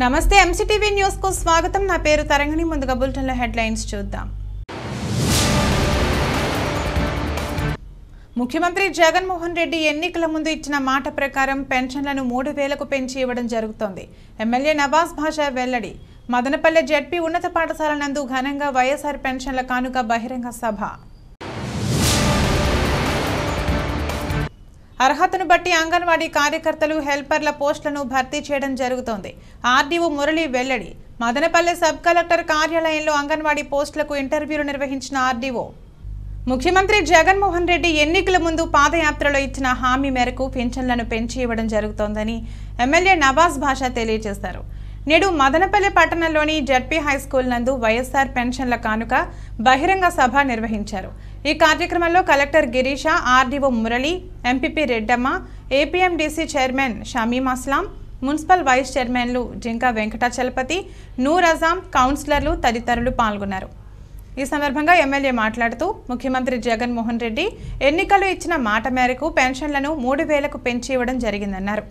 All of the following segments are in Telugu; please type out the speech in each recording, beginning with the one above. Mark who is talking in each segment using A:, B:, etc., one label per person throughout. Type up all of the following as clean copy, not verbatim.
A: నమస్తే ఎంసీటీవీ న్యూస్ కు స్వాగతం. నా పేరు తరంగిణి. ముందుగా బులెటిన్ లో హెడ్లైన్స్ చూద్దాం. ముఖ్యమంత్రి జగన్మోహన్ రెడ్డి ఎన్నికల ముందు ఇచ్చిన మాట ప్రకారం పెన్షన్లను 3000కు పెంచి ఇవ్వడం జరుగుతోంది. ఎమ్మెల్యే నవాజ్ భాషా వెల్లడి. మదనపల్లె జెడ్పీ ఉన్నత పాఠశాల నందు ఘనంగా వైఎస్ఆర్ పెన్షన్ల కానుక బహిరంగ సభ. అర్హతను బట్టి అంగన్వాడీ కార్యకర్తలు హెల్పర్ల పోస్టులను భర్తీ చేయడం జరుగుతోంది. ఆర్డీఓ మురళి వెల్లడి. మదనపల్లె సబ్ కలెక్టర్ కార్యాలయంలో అంగన్వాడీ పోస్టులకు ఇంటర్వ్యూలు నిర్వహించిన ఆర్డీఓ. ముఖ్యమంత్రి జగన్మోహన్ రెడ్డి ఎన్నికల ముందు పాదయాత్రలో ఇచ్చిన హామీ మేరకు పెన్షన్లను పెంచి ఇవ్వడం జరుగుతోందని ఎమ్మెల్యే నవాజ్ భాషా తెలియజేశారు. నేడు మదనపల్లె పట్టణంలోని జెడ్పీ హైస్కూల్ నందు వైఎస్ఆర్ పెన్షన్ల కానుక బహిరంగ సభ నిర్వహించారు. ఈ కార్యక్రమంలో collector Girisha, RDO Murali, MPP Reddamma, APMDC chairman Shamim Aslam, municipal vice చైర్మన్లు జింకా వెంకటాచలపతి, నూర్ అజాం, కౌన్సిలర్లు తదితరులు పాల్గొన్నారు. ఈ సందర్భంగా ఎమ్మెల్యే మాట్లాడుతూ ముఖ్యమంత్రి జగన్మోహన్ రెడ్డి ఎన్నికల్లో ఇచ్చిన మాట మేరకు పెన్షన్లను 3000కు పెంచి ఇవ్వడం జరిగిందన్నారు.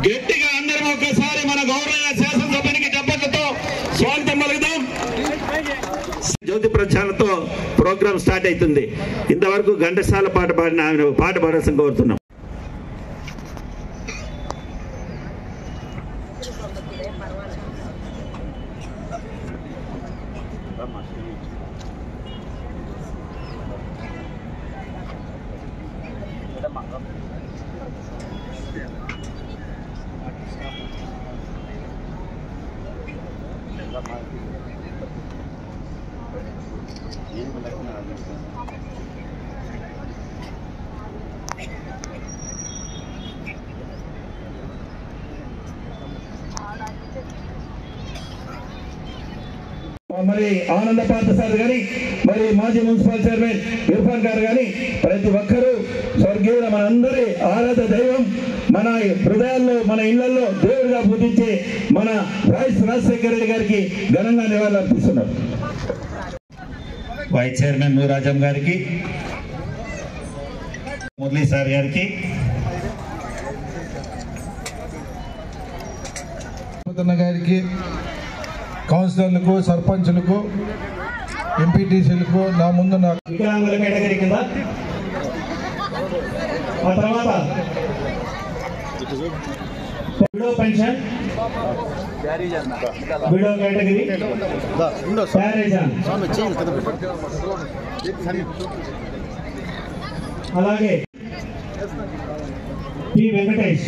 B: గట్టిగా అందరం ఒకసారి మన గౌరవ శాసనసభ్యునికి చప్పట్లతో స్వాగతం పలుకుదాం. జ్యోతి ప్రచారంతో ప్రోగ్రాం స్టార్ట్ అవుతుంది. ఇంతవరకు ఘంటసాల పాట పాడిన ఆయన పాట పాడాల్సిన కోరుతున్నాం. మరి ఆనంద పార్థసారథి గాని, మరి మాజీ మున్సిపల్ చైర్మన్ ఇర్ఫాన్ గారు గాని, ప్రతి ఒక్కరూ స్వర్గీయుల మనందరి ఆరాధ దైవం, మన హృదయాల్లో మన ఇళ్లలో దేవుడిగా పూజించే మన వైఎస్ రాజశేఖర రెడ్డి గారికి ఘనంగా నివాళులర్పిస్తున్నారు. వైస్ చైర్మన్ నూర్ అజాం గారికి, మురళీ సార్ గారికి,
C: గారికి, కౌన్సిలర్లకు, సర్పంచులకు, ఎంపీటీసీలకు, నా ముందు
B: వికలాంగుల కేటగిరీ కింద, ఆ తర్వాత విడో పెన్షన్, విడో కేటగిరీ, అలాగే పి వెంకటేష్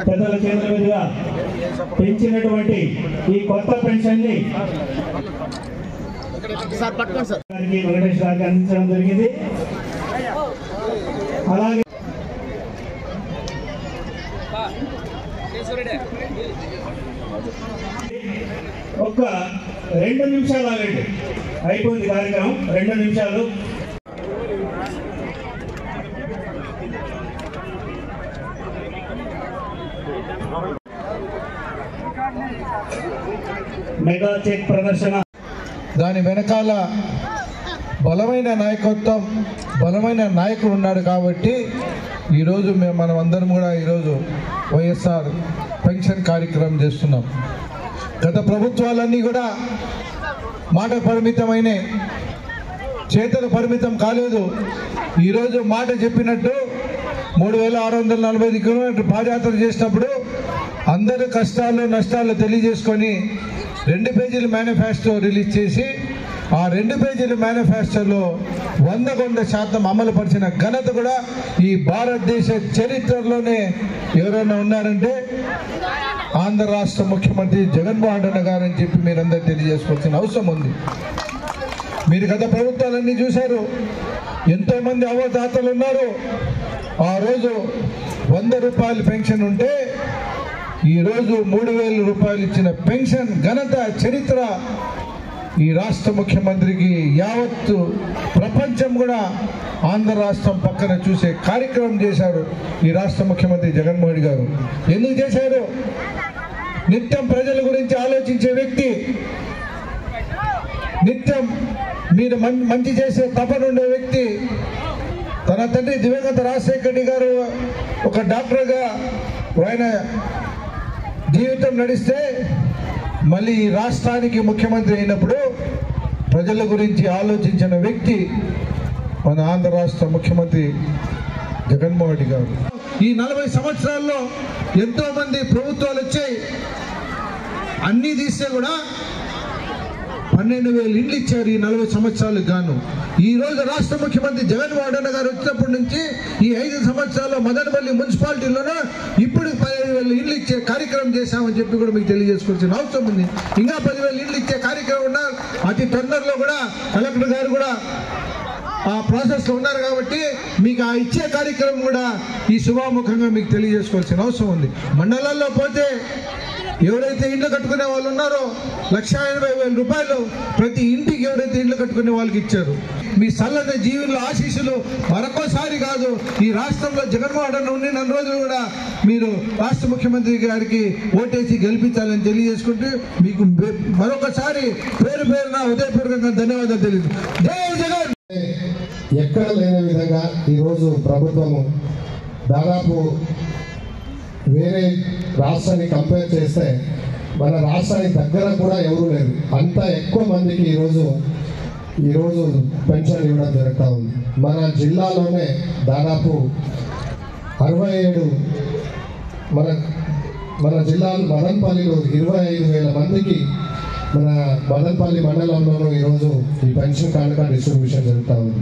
B: పెద్దల చేతుల మీదుగా పెంచినటువంటి ఈ కొత్త పెన్షన్ ని వెంకటేష్ గారికి అందించడం జరిగింది. అలాగే ఒక్క 2 నిమిషాలు ఆగండి, అయిపోయింది కార్యక్రమం. 2 నిమిషాలు. మెగా చెక్ ప్రదర్శన.
C: దాని వెనకాల బలమైన నాయకత్వం, బలమైన నాయకుడు ఉన్నాడు కాబట్టి ఈరోజు మనం అందరం కూడా ఈరోజు వైఎస్ఆర్ పెన్షన్ కార్యక్రమం చేస్తున్నాం. గత ప్రభుత్వాలన్నీ కూడా మాట పరిమితమైన, చేతలు పరిమితం కాలేదు. ఈరోజు మాట చెప్పినట్టు 3645 కిలోమీటర్లు పాదయాత్ర చేసినప్పుడు అందరి కష్టాలు నష్టాలు తెలియజేసుకొని 2 పేజీల మేనిఫెస్టో రిలీజ్ చేసి ఆ 2 పేజీల మేనిఫెస్టోలో 100% అమలు పరిచిన ఘనత కూడా ఈ భారతదేశ చరిత్రలోనే ఎవరైనా ఉన్నారంటే ఆంధ్ర రాష్ట్ర ముఖ్యమంత్రి జగన్మోహన్ రెడ్డి గారు అని చెప్పి మీరందరూ తెలియజేసుకోవాల్సిన అవసరం ఉంది. మీరు గత ప్రభుత్వాలన్నీ చూశారు. ఎంతోమంది అవ్వదాతలు ఉన్నారు. ఆ రోజు 100 రూపాయలు పెన్షన్ ఉంటే ఈరోజు 3,000 రూపాయలు ఇచ్చిన పెన్షన్ ఘనత చరిత్ర ఈ రాష్ట్ర ముఖ్యమంత్రికి యావత్తు ప్రపంచం కూడా ఆంధ్ర రాష్ట్రం పక్కన చూసే కార్యక్రమం చేశారు ఈ రాష్ట్ర ముఖ్యమంత్రి జగన్మోహన్ రెడ్డి గారు. ఎందుకు చేశారు? నిత్యం ప్రజల గురించి ఆలోచించే వ్యక్తి, నిత్యం మీరు మంచి చేసే తపన ఉండే వ్యక్తి. తన తండ్రి దివంగత రాజశేఖర రెడ్డి గారు ఒక డాక్టర్గా ఆయన జీవితం నడిస్తే మళ్ళీ ఈ రాష్ట్రానికి ముఖ్యమంత్రి అయినప్పుడు ప్రజల గురించి ఆలోచించిన వ్యక్తి మన ఆంధ్ర రాష్ట్ర ముఖ్యమంత్రి జగన్మోహన్ రెడ్డి గారు. ఈ 40 సంవత్సరాల్లో ఎంతోమంది ప్రభుత్వాలు వచ్చాయి. అన్నీ తీస్తే కూడా 12,000 ఇండ్లు ఇచ్చారు ఈ 40 సంవత్సరాలకు గాను. ఈ రోజు రాష్ట్ర ముఖ్యమంత్రి జగన్మోహన్ రెడ్డి గారు వచ్చినప్పటి నుంచి ఈ 5 సంవత్సరాల్లో మదనపల్లి మున్సిపాలిటీలోనే ఇప్పుడు 15,000 ఇండ్లు ఇచ్చే కార్యక్రమం చేశామని చెప్పి కూడా మీకు తెలియజేసుకోవాల్సిన అవసరం ఉంది. ఇంకా 10,000 ఇండ్లు ఇచ్చే కార్యక్రమం ఉన్నారు. అతి తొందరలో కూడా కలెక్టర్ గారు కూడా ఆ ప్రాసెస్లో ఉన్నారు కాబట్టి మీకు ఆ ఇచ్చే కార్యక్రమం కూడా ఈ శుభాముఖంగా మీకు తెలియజేసుకోవాల్సిన అవసరం ఉంది. మండలాల్లో పోతే ఎవరైతే ఇండ్లు కట్టుకునే వాళ్ళు ఉన్నారో 1,80,000 రూపాయలు ప్రతి ఇంటికి ఎవరైతే ఇండ్లు కట్టుకునే వాళ్ళకి ఇచ్చారు. మీ సల్లన జీవుల ఆశీస్సులు మరొకసారి కాదు, ఈ రాష్ట్రంలో జగన్మోహన్ రెడ్డి ఉన్న రోజులు కూడా మీరు రాష్ట్ర ముఖ్యమంత్రి గారికి ఓటేసి గెలిపించాలని తెలియజేసుకుంటూ మీకు మరొకసారి పేరు పేరున హృదయపూర్వకంగా ధన్యవాదాలు తెలియదు. జై జగన్.
D: ఎక్కడ లేని విధంగా ఈరోజు ప్రభుత్వము దాదాపు వేరే రాష్ట్రాన్ని కంపేర్ చేస్తే మన రాష్ట్రానికి దగ్గర కూడా ఎవరు లేరు. అంత ఎక్కువ మందికి ఈరోజు పెన్షన్ ఇవ్వడం జరుగుతూ ఉంది. మన జిల్లాలోనే దాదాపు 67 మన జిల్లాలో మదనపల్లిలో 25,000 మందికి మన మదనపల్లి మండలంలోనూ ఈరోజు ఈ పెన్షన్ కానుక డిస్ట్రిబ్యూషన్ జరుగుతూ ఉంది.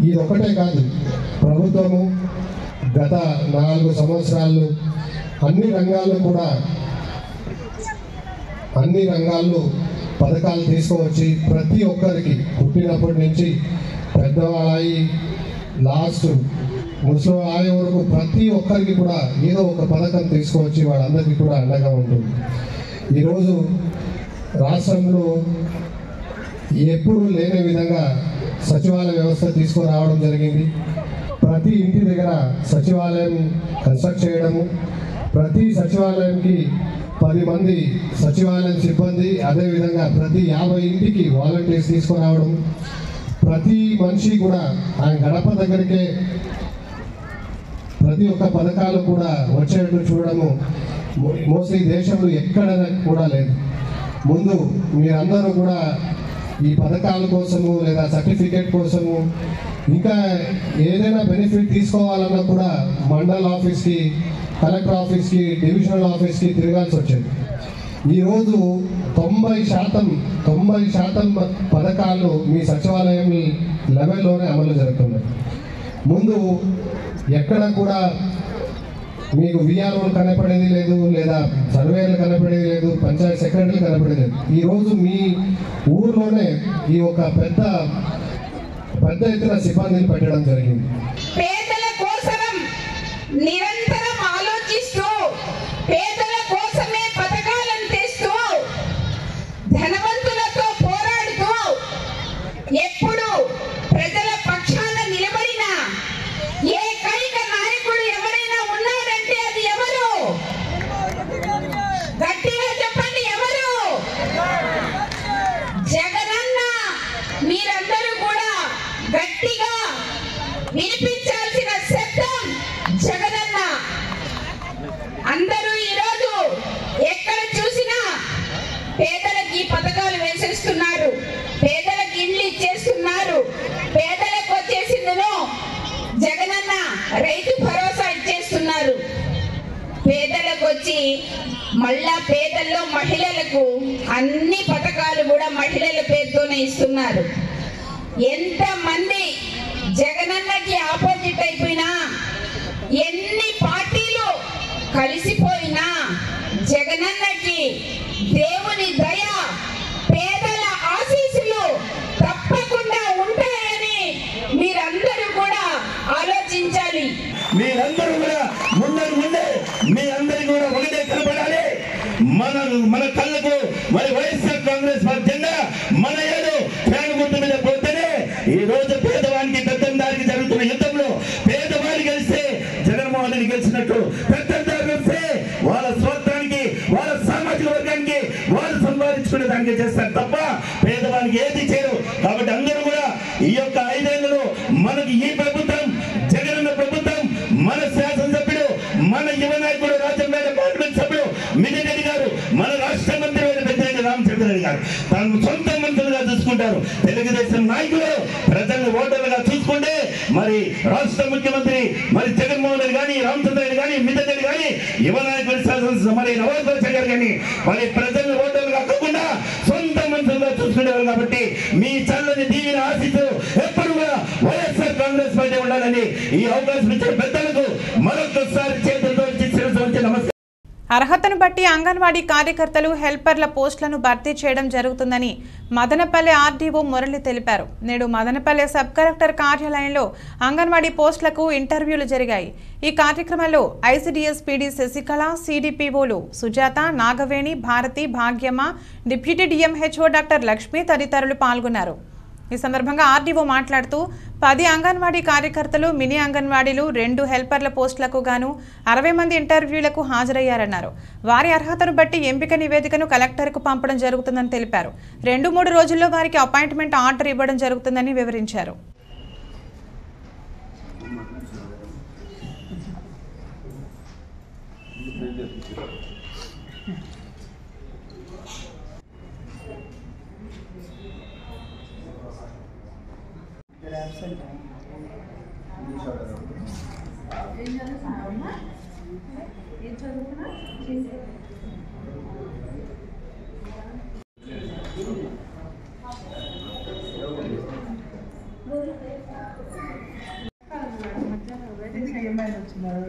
D: ఇది ఒకటే కాదు, ప్రభుత్వము గత 4 సంవత్సరాలు అన్ని రంగాల్లో పథకాలు తీసుకువచ్చి ప్రతి ఒక్కరికి పుట్టినప్పటి నుంచి పెద్దవాళ్ళయి లాస్ట్ ముసలి ఆయే వరకు ప్రతి ఒక్కరికి కూడా ఏదో ఒక పథకం తీసుకువచ్చి వాళ్ళందరికీ కూడా అండగా ఉంటుంది. ఈరోజు రాష్ట్రంలో ఎప్పుడూ లేని విధంగా సచివాలయ వ్యవస్థ తీసుకురావడం జరిగింది. ప్రతి ఇంటి దగ్గర సచివాలయం కన్స్ట్రక్ట్ చేయడము, ప్రతి సచివాలయంకి 10 మంది సచివాలయం సిబ్బంది, అదేవిధంగా ప్రతి 50 ఇంటికి వాలంటీర్స్ తీసుకురావడం, ప్రతి మనిషి కూడా ఆయన గడప దగ్గరికే ప్రతి ఒక్క పథకాలు కూడా వచ్చేట్టు చూడడము మోస్ట్లీ దేశంలో ఎక్కడ కూడా లేదు. ముందు మీరందరూ కూడా ఈ పథకాల కోసము లేదా సర్టిఫికేట్ కోసము ఇంకా ఏదైనా బెనిఫిట్ తీసుకోవాలన్నా కూడా మండల ఆఫీస్కి, కలెక్టర్ ఆఫీస్కి, డివిజనల్ ఆఫీస్కి తిరగాల్సి వచ్చేది. ఈరోజు 90% పథకాలు మీ సచివాలయం లెవెల్లోనే అమలు జరుగుతున్నాయి. ముందు ఎక్కడ కూడా మీకు విఆర్ఓలు కనపడేది లేదు, లేదా సర్వేలు కనపడేది లేదు, పంచాయతీ సెక్రటరీలు కనపడేది లేదు. ఈరోజు మీ ఊర్లోనే ఈ ఒక పెద్ద ఎత్తున సిబ్బందిని పెట్టడం జరిగింది.
E: పేదల కోసం నిరంతరం ఆలోచిస్తూ, పేదల కోసమే పథకాలను తెస్తూ, ధనవంతులతో పోరాడుతూ, ఎప్పుడు ప్రజల పక్షాన నిలబడిన ఏకైక నాయకుడు ఎవరైనా ఉన్నారంటే అది ఎవరు? గట్టిగా చెప్పండి, ఎవరు? జగనన్న. మీరందరూ కూడా గట్టిగా వినిపించాల్సిన శబ్దం జగనన్న. అందరూ ఈరోజు ఎక్కడ చూసినా పేదలకి పథకాలు వేసేస్తున్నారు, పేదలకు ఇండ్లు ఇచ్చేస్తున్నారు. పేదలకు వచ్చేసిందను జగనన్న రైతు భరోసా ఇచ్చేస్తున్నారు. పేదలకు వచ్చి మళ్ళా పేదల్లో మహిళలకు అన్ని పథకాలు కూడా మహిళల పేరుతోనే ఇస్తున్నారు. ఎంతమంది జగనన్నకి ఆపోజిట్ అయిపోయినా, ఎన్ని పార్టీలు కలిసిపోయినా, జగనన్నకి దేవుని దయ, పేదల ఆశీస్సులు
B: అన్నట్టు పెద్దదారులు వస్తే వాళ్ళ స్వార్థానికి, వాళ్ళ సామాజిక వర్గానికి వాళ్ళు సంపాదించుకునే దానికి చేస్తారు తప్ప పేదవానికి ఏది చేయరు. కాబట్టి అందరూ కూడా ఈ యొక్క 5 ఏళ్లలో మనకి ఈ ప్రభుత్వం, జగనన్న ప్రభుత్వం, మన శాసనసభ్యుడు, మన యువ నాయకుడు, రాజంపేట పార్లమెంట్ సభ్యుడు మిథున్ రెడ్డి గారు, మన రాష్ట్ర మంత్రి పెద్దిరెడ్డి రామచంద్రరెడ్డి గారు తను సొంత మంత్రులుగా చూసుకుంటారు. తెలుగుదేశం నాయకులు ప్రజలను ఓటర్లుగా చూసుకుంటే మరి రాష్ట్ర ముఖ్యమంత్రి మరి జగన్మోహన్ రెడ్డి కానీ, రామచంద్రరెడ్డి కానీ, మిథున్ రెడ్డి కానీ, యువ నాయకుడు మరి నవాజ్ బాషా గారు కానీ మరి ప్రజలను ఓటర్లుగా కాకుండా సొంత మంత్రులుగా చూసుకునేవారు. కాబట్టి మీ చల్లని దీవిని ఆశిస్తూ ఎప్పుడు కూడా వైఎస్ఆర్ కాంగ్రెస్ పార్టీ ఉండాలని ఈ అవకాశం ఇచ్చిన పెద్దలకు మరొకసారి చేతులతో నమస్కారం.
A: అర్హతను బట్టి అంగన్వాడీ కార్యకర్తలు, హెల్పర్ల పోస్టులను భర్తీ చేయడం జరుగుతుందని మదనపల్లె ఆర్డీఓ మురళి తెలిపారు. నేడు మదనపల్లె సబ్ కలెక్టర్ కార్యాలయంలో అంగన్వాడీ పోస్టులకు ఇంటర్వ్యూలు జరిగాయి. ఈ కార్యక్రమంలో ఐసీడీఎస్ పీడీ శశికళ, సిడిపిఓలు Sujatha, Nagaveni, Bharathi, Bhagyamma, deputy DMHO doctor Lakshmi తదితరులు పాల్గొన్నారు. ఈ సందర్భంగా ఆర్డీఓ మాట్లాడుతూ 10 అంగన్వాడీ కార్యకర్తలు, మినీ అంగన్వాడీలు, 2 హెల్పర్ల పోస్టులకు గాను 60 మంది ఇంటర్వ్యూలకు హాజరయ్యారన్నారు. వారి అర్హతను బట్టి ఎంపిక నివేదికను కలెక్టర్కు పంపడం జరుగుతుందని తెలిపారు. 2-3 రోజుల్లో వారికి అపాయింట్మెంట్ ఆర్డర్ ఇవ్వడం జరుగుతుందని వివరించారు.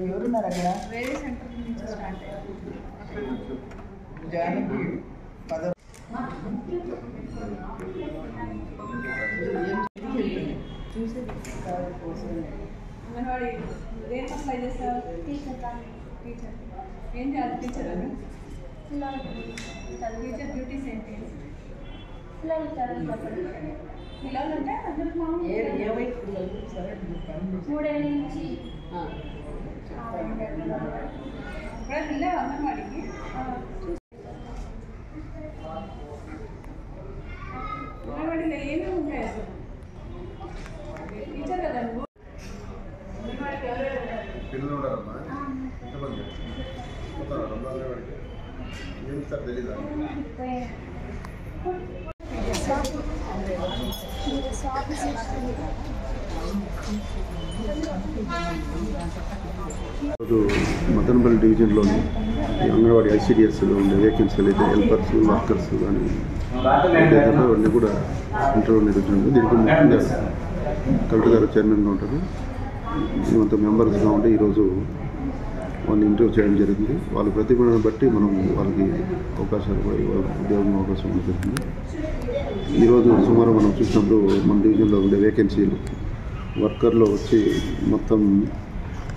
F: ఎవరున్నారు అక్కడ? వేరే సెంటర్ నుంచి స్టార్ట్ జాయినింగ్ అంగన్వాడీ దేనికి అప్లై చేస్తారు? టీచర్ ఏం చేయాలి? టీచర్ అని టీచర్ డ్యూటీస్ ఏంటి? పిల్లలు అంటే అందరూ ఏ వయసు పిల్లలు? సరే 3 ఏళ్ళ నుంచి ఇప్పుడు వెళ్ళావు అంగన్వాడీకి? అంగన్వాడీలో ఏమేమి ఉంటాయి అసలు? టీచర్ కదా నువ్వు? అంగన్వాడీకి ఎవరు పిల్లలు ఉంటారమ్మా? ఎంతమంది అంగన్వాడీకి ఏం సార్ తెలీదా?
G: మదనపల్లి డివిజన్లోని అంగన్వాడీ ఐసీడీఎస్లో ఉండే వేకెన్సీలు అయితే హెల్పర్స్, వర్కర్స్ కానీ అన్నీ కూడా ఇంటర్వ్యూ నిర్వహించడం. దీనికి ముఖ్యంగా కలెక్టర్ గారు చైర్మన్గా ఉంటారు. మేమంతా మెంబర్స్గా ఉంటే ఈరోజు వాళ్ళని ఇంటర్వ్యూ చేయడం జరిగింది. వాళ్ళ ప్రతిభను బట్టి మనం వాళ్ళకి అవకాశాలు ఉద్యోగం అవకాశం జరుగుతుంది. ఈరోజు సుమారు మనం చూసినప్పుడు మన డివిజన్లో ఉండే వేకెన్సీలు వర్కర్లో వచ్చి మొత్తం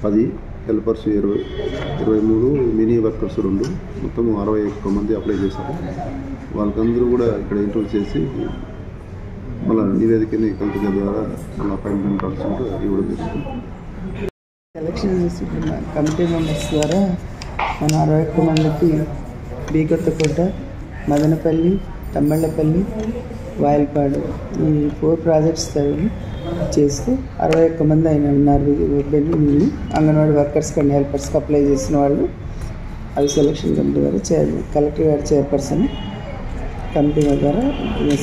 G: 10, హెల్పర్స్ 23, మినీ వర్కర్స్ 2, మొత్తం 61 మంది అప్లై చేశారు. వాళ్ళకందరూ కూడా ఇక్కడ ఇంటర్వ్యూ చేసి మళ్ళీ నివేదికని కలెక్టర్ ద్వారా మళ్ళీ అపాయింట్మెంట్ కార్డ్స్ ఇవ్వడం జరుగుతుంది.
F: సెలక్షన్ చేసుకున్న కమిటీ మెంబర్స్ ద్వారా మన 61 మందికి బీకొత్తకోట, మదనపల్లి, తమ్మళ్ళపల్లి, వాయల్పాడు ఈ 4 ప్రాజెక్ట్స్ చేస్తూ 61 మంది అయిన ఉన్నారు. అంగన్వాడీ వర్కర్స్ కానీ హెల్పర్స్కి అప్లై చేసిన వాళ్ళు అవి సెలక్షన్ కమిటీ ద్వారా కలెక్టర్ గారి చైర్పర్సన్ కమిటీ ద్వారా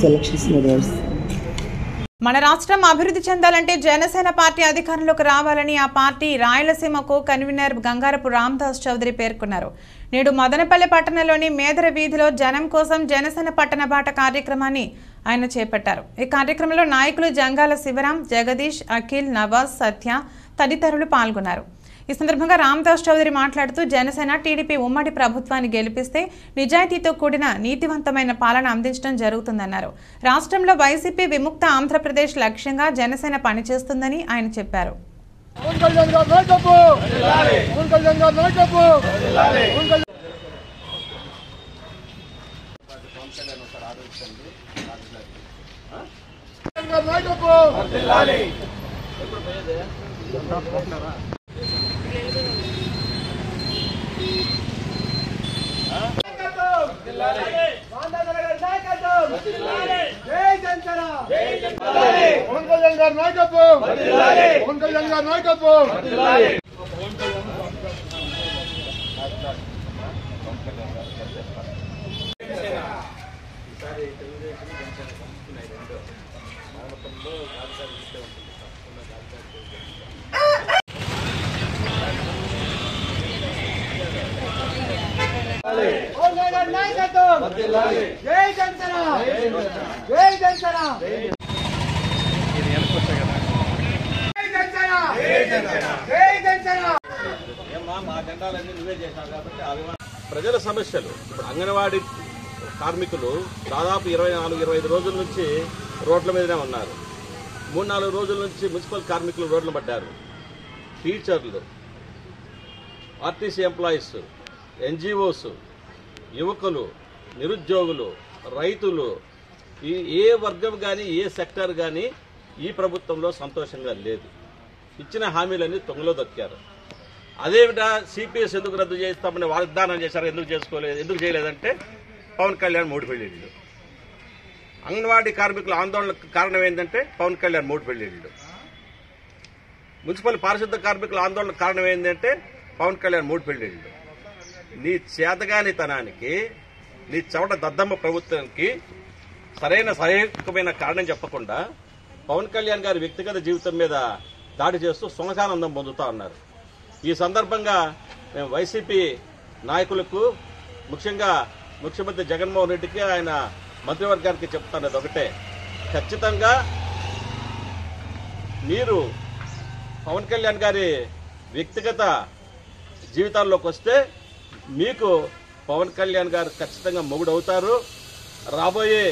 F: సెలక్షన్స్ నిర్వహిస్తారు.
A: మన రాష్ట్రం అభివృద్ధి చెందాలంటే జనసేన పార్టీ అధికారంలోకి రావాలని ఆ party Rayalaseema co convener Gangarapu Ramadas Chowdary పేర్కొన్నారు. నేడు మదనపల్లె పట్టణంలోని మేదర వీధిలో జనం కోసం జనసేన పట్టణ బాట కార్యక్రమాన్ని ఆయన చేపట్టారు. ఈ కార్యక్రమంలో నాయకులు జంగాల శివరాం, జగదీష్, అఖిల్, నవాజ్, సత్య తదితరులు పాల్గొన్నారు. ఈ సందర్భంగా రామదాస్ చౌదరి మాట్లాడుతూ జనసేన టీడీపీ ఉమ్మడి ప్రభుత్వాన్ని గెలిపిస్తే నిజాయితీతో కూడిన నీతివంతమైన పాలన అందించడం జరుగుతుందన్నారు. రాష్ట్రంలో వైసీపీ విముక్త ఆంధ్రప్రదేశ్ లక్ష్యంగా జనసేన పనిచేస్తుందని ఆయన చెప్పారు.
H: ప్రజల సమస్యలు ఇప్పుడు అంగన్వాడీ కార్మికులు దాదాపు 24-25 రోజుల నుంచి రోడ్ల మీదనే ఉన్నారు. 3-4 రోజుల నుంచి మున్సిపల్ కార్మికులు రోడ్లు పడ్డారు. టీచర్లు, ఆర్టీసీ ఎంప్లాయీస్, ఎన్జిఓస్, యువకులు, నిరుద్యోగులు, రైతులు, ఏ వర్గం కానీ ఏ సెక్టర్ కానీ ఈ ప్రభుత్వంలో సంతోషంగా లేదు. ఇచ్చిన హామీలన్నీ తొంగలో దొక్కారు. అదేవిధంగా సిపిఎస్ ఎందుకు రద్దు చేస్తామని వాగ్దానం చేశారు, ఎందుకు చేయలేదంటే పవన్ కళ్యాణ్ 3 పెళ్లిళ్ళు. అంగన్వాడీ కార్మికుల ఆందోళనకు కారణం ఏంటంటే పవన్ కళ్యాణ్ 3 పెళ్లిళ్ళు. మున్సిపల్ పారిశుద్ధ కార్మికుల ఆందోళనకు కారణం ఏంటంటే పవన్ కళ్యాణ్ 3 పెళ్లిళ్ళు. నీ చేతగానితనానికి, నీ చవట దద్దమ్మ ప్రభుత్వానికి సరైన సహాయకమైన కారణం చెప్పకుండా పవన్ కళ్యాణ్ గారి వ్యక్తిగత జీవితం మీద దాడి చేస్తూ సునకానందం పొందుతా ఉన్నారు. ఈ సందర్భంగా మేము వైసీపీ నాయకులకు, ముఖ్యంగా ముఖ్యమంత్రి జగన్మోహన్ రెడ్డికి, ఆయన మంత్రివర్గానికి చెప్తున్నది ఒకటే, ఖచ్చితంగా మీరు పవన్ కళ్యాణ్ గారి వ్యక్తిగత జీవితాల్లోకి వస్తే మీకు పవన్ కళ్యాణ్ గారు ఖచ్చితంగా మొగుడవుతారు. రాబోయే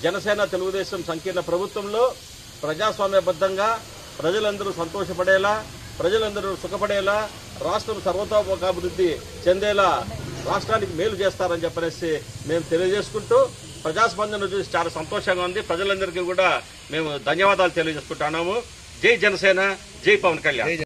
H: జనసేన తెలుగుదేశం సంకీర్ణ ప్రభుత్వంలో ప్రజాస్వామ్యబద్ధంగా ప్రజలందరూ సంతోషపడేలా, ప్రజలందరూ సుఖపడేలా, రాష్ట్రం సర్వతోముఖాభివృద్ధి చెందేలా రాష్ట్రానికి మేలు చేస్తారని చెప్పనేసి మేము తెలియజేసుకుంటూ, ప్రజాస్పందన చూసి చాలా సంతోషంగా ఉంది. ప్రజలందరికీ కూడా మేము ధన్యవాదాలు తెలియజేసుకుంటున్నాము. జై జనసేన, జై పవన్ కళ్యాణ్.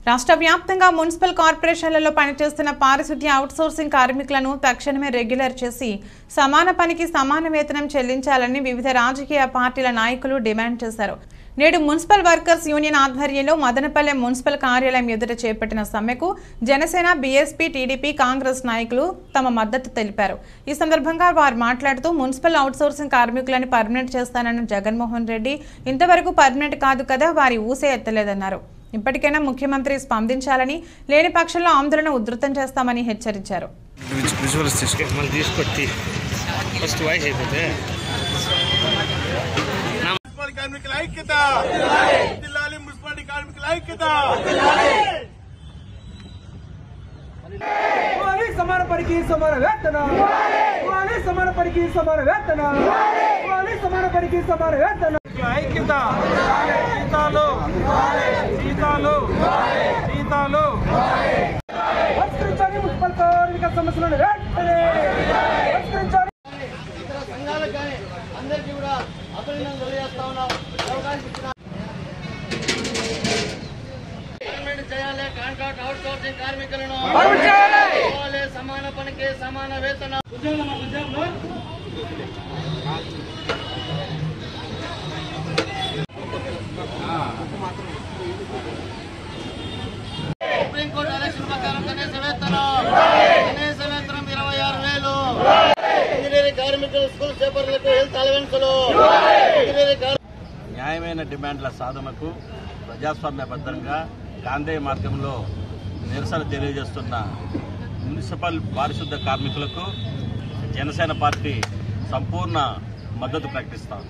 A: రాష్ట్ర వ్యాప్తంగా మున్సిపల్ కార్పొరేషన్లలో పనిచేస్తున్న పారిశుద్ధ్య అవుట్సోర్సింగ్ కార్మికులను తక్షణమే రెగ్యులర్ చేసి సమాన పనికి సమాన వేతనం చెల్లించాలని వివిధ రాజకీయ పార్టీల నాయకులు డిమాండ్ చేశారు. నేడు మున్సిపల్ వర్కర్స్ యూనియన్ ఆధ్వర్యంలో మదనపల్లె మున్సిపల్ కార్యాలయం ఎదుట చేపట్టిన సమ్మెకు జనసేన, బీఎస్పీ, టీడీపీ, కాంగ్రెస్ నాయకులు తమ మద్దతు తెలిపారు. ఈ సందర్భంగా వారు మాట్లాడుతూ మున్సిపల్ అవుట్సోర్సింగ్ కార్మికులను పర్మనెంట్ చేస్తానన్న జగన్మోహన్ రెడ్డి ఇంతవరకు పర్మనెంట్ కాదు కదా, వారి ఊసే ఎత్తలేదన్నారు. ఇప్పటికైనా ముఖ్యమంత్రి స్పందించాలని, లేని పక్షంలో ఆందోళన ఉధృతం చేస్తామని హెచ్చరించారు.
I: కార్మికుల ఐక్యత, మున్సిపాలిటీ కార్మికుల ఐక్యత, సమాన పనికి సమాన వేతనం, సమాన పనికి సమాన వేతనం, సమాన పనికి సమాన వేతనం, ఐక్యత, జీతాలు జీతాలు జీతాలు పరిష్కరించాలి. మున్సిపల్ కార్మిక సమస్యలను వెంటనే పరిష్కరించాలి. సంఘాలకు కానీ అందరికీ కూడా అభినందనలు తెలియజేస్తా ఉన్నాం. చేయాలి, కాంట్రాక్ట్ అవుట్ సోర్సింగ్ కార్మికులను సమాన పనికి సమాన వేతనం. సుప్రీంకోర్టు ఎలక్షన్ ప్రకారం కనీస వేతనం 26,000. ఇంజనీరింగ్ కార్మికులు, స్కూల్ పేపర్లకు హెల్త్ అలవెన్సులు.
H: న్యాయమైన డిమాండ్ల సాధనకు ప్రజాస్వామ్యబద్ధంగా గాంధేయ మార్గంలో నిరసన తెలియజేస్తున్న మున్సిపల్ పారిశుద్ధ కార్మికులకు జనసేన పార్టీ సంపూర్ణ మద్దతు ప్రకటిస్తాం.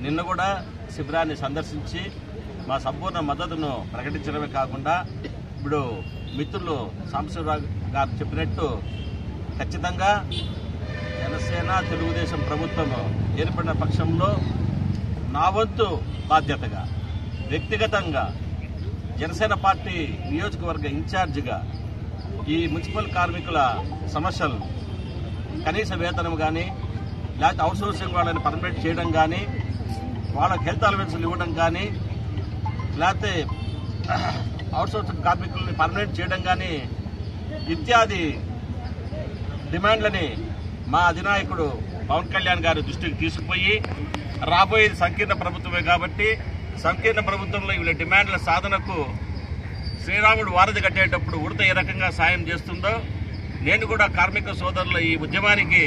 H: నిన్న కూడా శిబిరాన్ని సందర్శించి మా సంపూర్ణ మద్దతును ప్రకటించడమే కాకుండా ఇప్పుడు మిత్రులు సాంబశివరావు గారు చెప్పినట్టు ఖచ్చితంగా జనసేన తెలుగుదేశం ప్రభుత్వం ఏర్పడిన పక్షంలో నా వంతు బాధ్యతగా వ్యక్తిగతంగా జనసేన పార్టీ నియోజకవర్గ ఇన్ఛార్జిగా ఈ మున్సిపల్ కార్మికుల సమస్యలు కనీస వేతనం కానీ, లేకపోతే అవుట్సోర్సింగ్ వాళ్ళని పర్మనెంట్ చేయడం కానీ, వాళ్ళకి హెల్త్ అలవెన్సులు ఇవ్వడం కానీ, లేకపోతే అవుట్సోర్సింగ్ కార్మికులని పర్మనెంట్ చేయడం కానీ ఇత్యాది డిమాండ్లని మా అధినాయకుడు పవన్ కళ్యాణ్ గారి దృష్టికి తీసుకుపోయి రాబోయేది సంకీర్ణ ప్రభుత్వమే కాబట్టి సంకీర్ణ ప్రభుత్వంలో వీళ్ళ డిమాండ్ల సాధనకు శ్రీరాముడు వారధి కట్టేటప్పుడు ఉడత ఏ రకంగా సాయం చేస్తుందో నేను కూడా కార్మిక సోదరుల ఈ ఉద్యమానికి